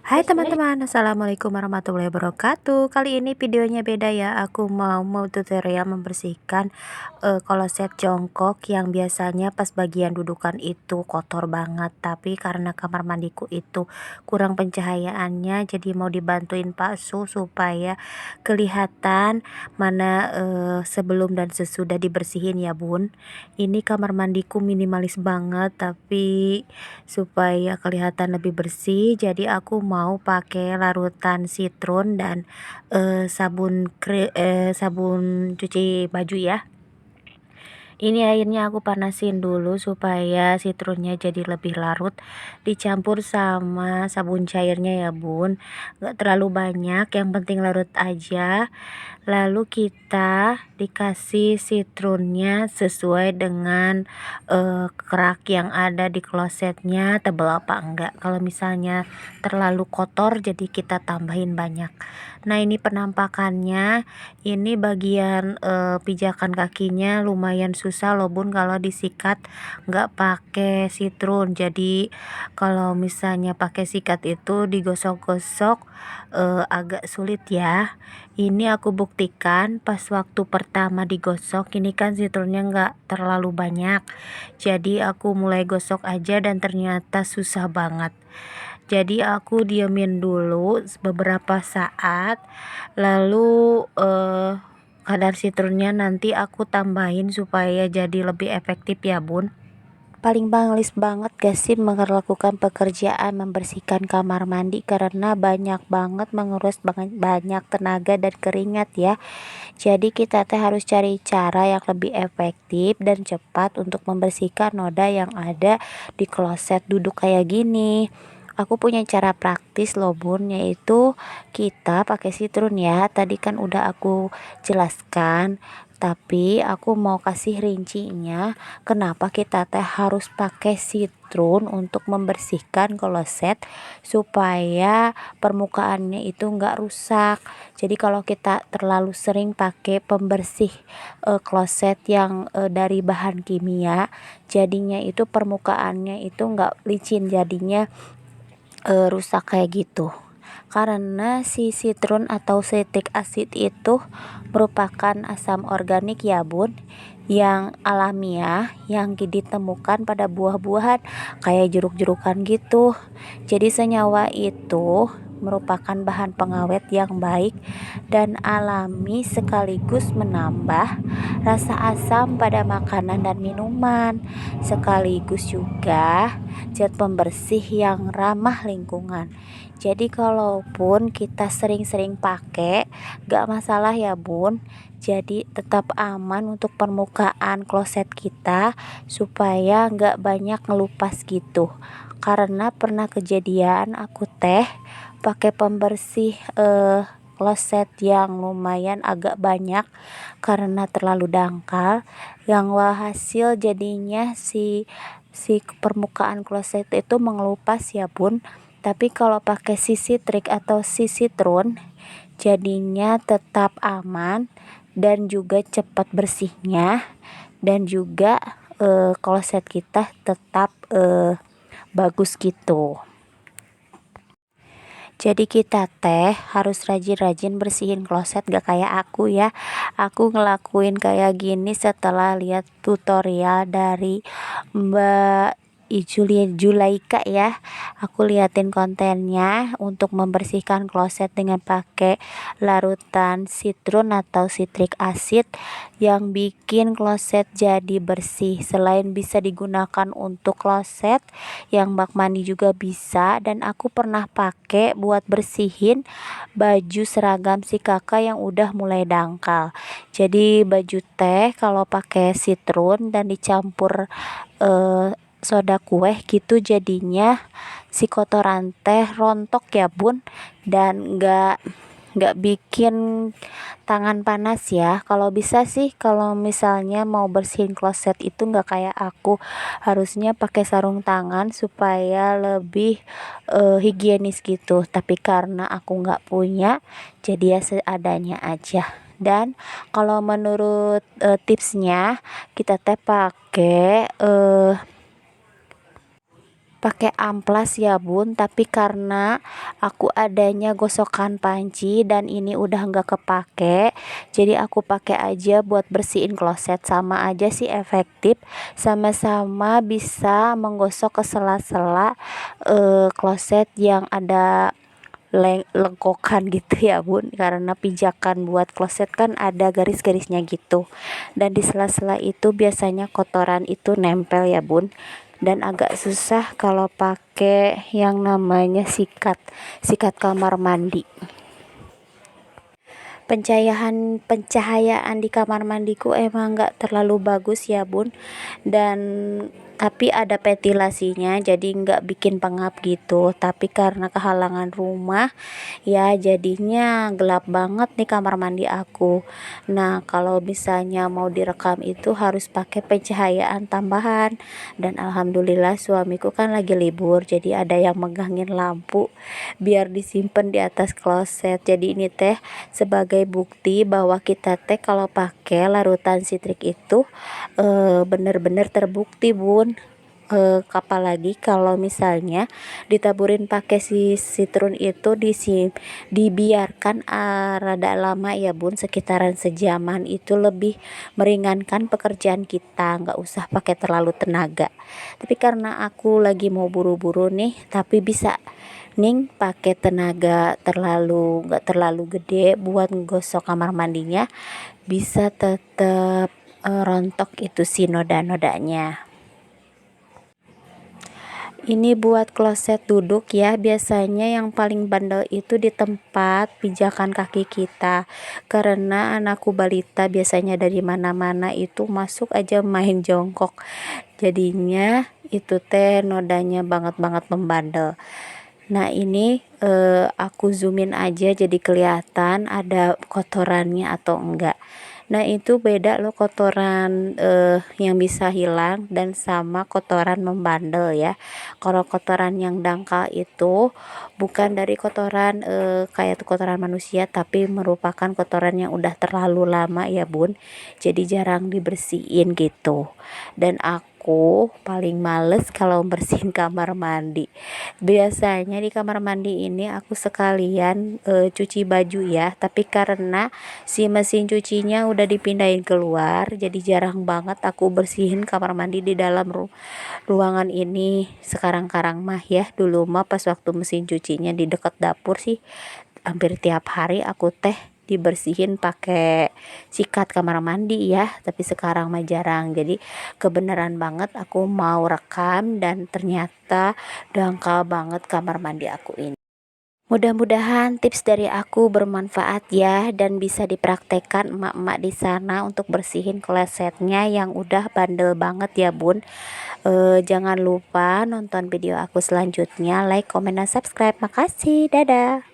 Hai teman-teman, assalamualaikum warahmatullahi wabarakatuh. Kali ini videonya beda ya. Aku mau tutorial membersihkan kloset jongkok yang biasanya pas bagian dudukan itu kotor banget. Tapi karena kamar mandiku itu kurang pencahayaannya, jadi mau dibantuin Pak Su supaya kelihatan mana sebelum dan sesudah dibersihin ya Bun. Ini kamar mandiku minimalis banget, tapi supaya kelihatan lebih bersih, jadi aku mau pakai larutan citron dan sabun cuci baju ya. Ini airnya aku panasin dulu supaya citronnya jadi lebih larut, dicampur sama sabun cairnya ya Bun. Gak terlalu banyak, yang penting larut aja. Lalu kita dikasih citronnya sesuai dengan kerak yang ada di klosetnya tebal apa enggak. Kalau misalnya terlalu kotor, jadi kita tambahin banyak. Nah, ini penampakannya. Ini bagian pijakan kakinya lumayan susah loh Bun kalau disikat nggak pakai citron. Jadi kalau misalnya pakai sikat itu digosok-gosok agak sulit ya. Ini aku buktikan pas waktu pertama digosok, ini kan citronnya nggak terlalu banyak, jadi aku mulai gosok aja dan ternyata susah banget. Jadi aku diemin dulu beberapa saat, lalu kadar citronnya nanti aku tambahin supaya jadi lebih efektif ya Bun. Paling males banget gak sih melakukan pekerjaan membersihkan kamar mandi karena banyak banget menguras banyak tenaga dan keringat ya. Jadi kita teh harus cari cara yang lebih efektif dan cepat untuk membersihkan noda yang ada di kloset duduk kayak gini. Aku punya cara praktis loh Bun, yaitu kita pakai citron ya. Tadi kan udah aku jelaskan, tapi aku mau kasih rincinya kenapa kita teh harus pakai citron untuk membersihkan kloset supaya permukaannya itu enggak rusak. Jadi kalau kita terlalu sering pakai pembersih kloset yang dari bahan kimia, jadinya itu permukaannya itu enggak licin, jadinya rusak kayak gitu. Karena si citron atau citric acid itu merupakan asam organik ya Bun, yang alamiah yang ditemukan pada buah-buahan kayak jeruk-jerukan gitu. Jadi senyawa itu merupakan bahan pengawet yang baik dan alami sekaligus menambah rasa asam pada makanan dan minuman, sekaligus juga zat pembersih yang ramah lingkungan. Jadi kalaupun kita sering-sering pakai, gak masalah ya Bun. Jadi tetap aman untuk permukaan kloset kita supaya gak banyak ngelupas gitu. Karena pernah kejadian aku teh pakai pembersih kloset yang lumayan agak banyak karena terlalu dangkal, yang hasil jadinya si permukaan kloset itu mengelupas ya Bun. Tapi kalau pakai sisi trik atau sisi citron, jadinya tetap aman dan juga cepat bersihnya, dan juga kloset kita tetap bagus gitu. Jadi kita teh harus rajin-rajin bersihin kloset, gak kayak aku ya. Aku ngelakuin kayak gini setelah lihat tutorial dari Mbak Julaika ya. Aku liatin kontennya untuk membersihkan kloset dengan pakai larutan citron atau citric acid yang bikin kloset jadi bersih. Selain bisa digunakan untuk kloset, yang bak mandi juga bisa, dan aku pernah pakai buat bersihin baju seragam si kakak yang udah mulai dangkal. Jadi baju teh kalau pakai citron dan dicampur soda kue gitu, jadinya si kotoran teh rontok ya Bun, dan nggak bikin tangan panas ya. Kalau bisa sih, kalau misalnya mau bersihin kloset itu nggak kayak aku, harusnya pakai sarung tangan supaya lebih higienis gitu. Tapi karena aku nggak punya, jadi ya seadanya aja. Dan kalau menurut tipsnya, kita teh pakai pakai amplas ya bun, tapi karena aku adanya gosokan panci dan ini udah nggak kepake, jadi aku pakai aja buat bersihin kloset. Sama aja sih efektif, sama-sama bisa menggosok ke sela-sela kloset yang ada lengkokan gitu ya bun, karena pijakan buat kloset kan ada garis-garisnya gitu, dan di sela-sela itu biasanya kotoran itu nempel ya bun, dan agak susah kalau pakai yang namanya sikat sikat kamar mandi. Pencahayaan di kamar mandiku emang nggak terlalu bagus ya bun, dan tapi ada ventilasinya jadi nggak bikin pengap gitu, tapi karena kehalangan rumah ya jadinya gelap banget nih kamar mandi aku. Nah kalau misalnya mau direkam itu harus pakai pencahayaan tambahan, dan alhamdulillah suamiku kan lagi libur jadi ada yang megangin lampu biar disimpan di atas kloset. Jadi ini teh sebagai bukti bahwa kita teh kalau pakai larutan sitrik itu bener-bener terbukti bun. Apalagi kalau misalnya ditaburin pakai si citron itu dibiarkan rada lama ya bun, sekitaran sejaman, itu lebih meringankan pekerjaan kita, nggak usah pakai terlalu tenaga. Tapi karena aku lagi mau buru-buru nih, tapi bisa ning pakai tenaga nggak terlalu gede buat gosok kamar mandinya, bisa tetap rontok itu si noda-nodanya. Ini buat kloset duduk ya, biasanya yang paling bandel itu di tempat pijakan kaki kita, karena anakku balita biasanya dari mana-mana itu masuk aja main jongkok, jadinya itu teh nodanya banget membandel. Nah ini aku zoomin aja jadi kelihatan ada kotorannya atau enggak. Nah itu beda loh kotoran yang bisa hilang dan sama kotoran membandel ya. Kalau kotoran yang dangkal itu bukan dari kotoran kayak kotoran manusia, tapi merupakan kotoran yang udah terlalu lama ya bun, jadi jarang dibersihin gitu. Dan aku paling males kalau bersihin kamar mandi. Biasanya di kamar mandi ini aku sekalian cuci baju ya, tapi karena si mesin cucinya udah dipindahin keluar jadi jarang banget aku bersihin kamar mandi di dalam ruangan ini sekarang mah ya. Dulu mah pas waktu mesin cucinya di dekat dapur sih hampir tiap hari aku teh dibersihin pakai sikat kamar mandi ya, tapi sekarang mah jarang. Jadi kebenaran banget aku mau rekam dan ternyata dangkal banget kamar mandi aku ini. Mudah-mudahan tips dari aku bermanfaat ya, dan bisa dipraktekkan emak-emak di sana untuk bersihin klosetnya yang udah bandel banget ya bun. Jangan lupa nonton video aku selanjutnya, like, komen, dan subscribe. Makasih, dadah.